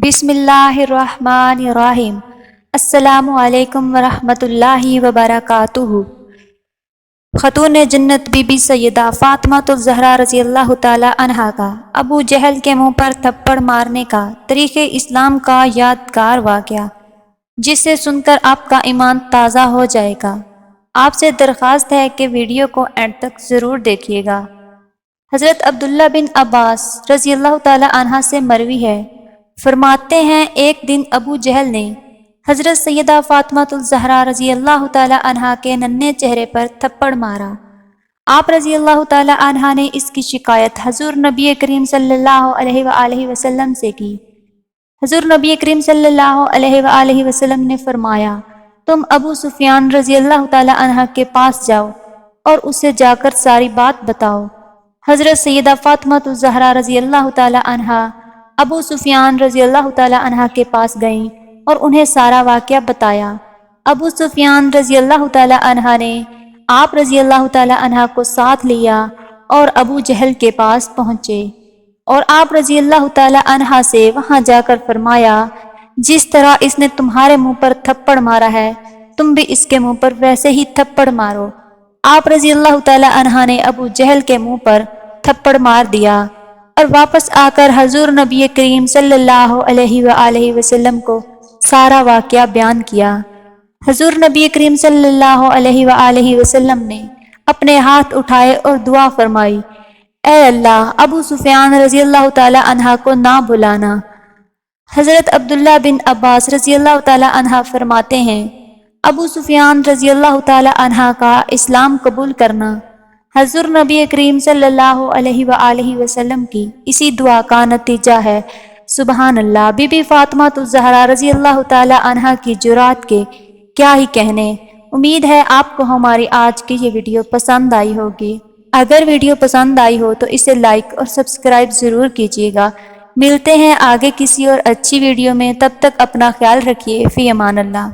بسم اللہ الرحمن الرحیم۔ السلام علیکم ورحمۃ اللہ وبرکاتہ۔ خاتون جنت بی بی سیدہ فاطمہ الزہرا رضی اللہ تعالی عنہا کا ابو جہل کے منہ پر تھپڑ مارنے کا تاریخ اسلام کا یادگار واقعہ، جسے سن کر آپ کا ایمان تازہ ہو جائے گا۔ آپ سے درخواست ہے کہ ویڈیو کو اینڈ تک ضرور دیکھیے گا۔ حضرت عبداللہ بن عباس رضی اللہ تعالی عنہ سے مروی ہے، فرماتے ہیں ایک دن ابو جہل نے حضرت سیدہ فاطمہ الزہرا رضی اللہ تعالی عنہا کے ننھے چہرے پر تھپڑ مارا۔ آپ رضی اللہ تعالی عنہا نے اس کی شکایت حضور نبی کریم صلی اللہ علیہ وآلہ وسلم سے کی۔ حضور نبی کریم صلی اللہ علیہ وآلہ وسلم نے فرمایا، تم ابو سفیان رضی اللہ تعالی عنہ کے پاس جاؤ اور اسے جا کر ساری بات بتاؤ۔ حضرت سیدہ فاطمہ الزہرا رضی اللہ تعالی عنہا ابو سفیان رضی اللہ تعالی عنہ کے پاس گئیں اور انہیں سارا واقعہ بتایا۔ ابو سفیان رضی اللہ تعالی عنہ نے آپ رضی اللہ تعالی عنہ کو ساتھ لیا اور ابو جہل کے پاس پہنچے اور آپ رضی اللہ تعالی عنہ سے وہاں جا کر فرمایا، جس طرح اس نے تمہارے منہ پر تھپڑ مارا ہے تم بھی اس کے منہ پر ویسے ہی تھپڑ مارو۔ آپ رضی اللہ تعالی عنہ نے ابو جہل کے منہ پر تھپڑ مار دیا اور واپس آ کر حضور نبی کریم صلی اللہ علیہ وآلہ وسلم کو سارا واقعہ بیان کیا۔ حضور نبی کریم صلی اللہ علیہ وآلہ وسلم نے اپنے ہاتھ اٹھائے اور دعا فرمائی، اے اللہ ابو سفیان رضی اللہ تعالی عنہ کو نہ بھلانا۔ حضرت عبداللہ بن عباس رضی اللہ تعالی عنہ فرماتے ہیں، ابو سفیان رضی اللہ تعالی عنہ کا اسلام قبول کرنا حضور نبی کریم صلی اللہ علیہ وآلہ وسلم کی اسی دعا کا نتیجہ ہے۔ سبحان اللہ۔ بی بی فاطمہ الزہرا رضی اللہ تعالی عنہ کی جرأت کے کیا ہی کہنے۔ امید ہے آپ کو ہماری آج کی یہ ویڈیو پسند آئی ہوگی۔ اگر ویڈیو پسند آئی ہو تو اسے لائک اور سبسکرائب ضرور کیجیے گا۔ ملتے ہیں آگے کسی اور اچھی ویڈیو میں، تب تک اپنا خیال رکھیے۔ فی امان اللہ۔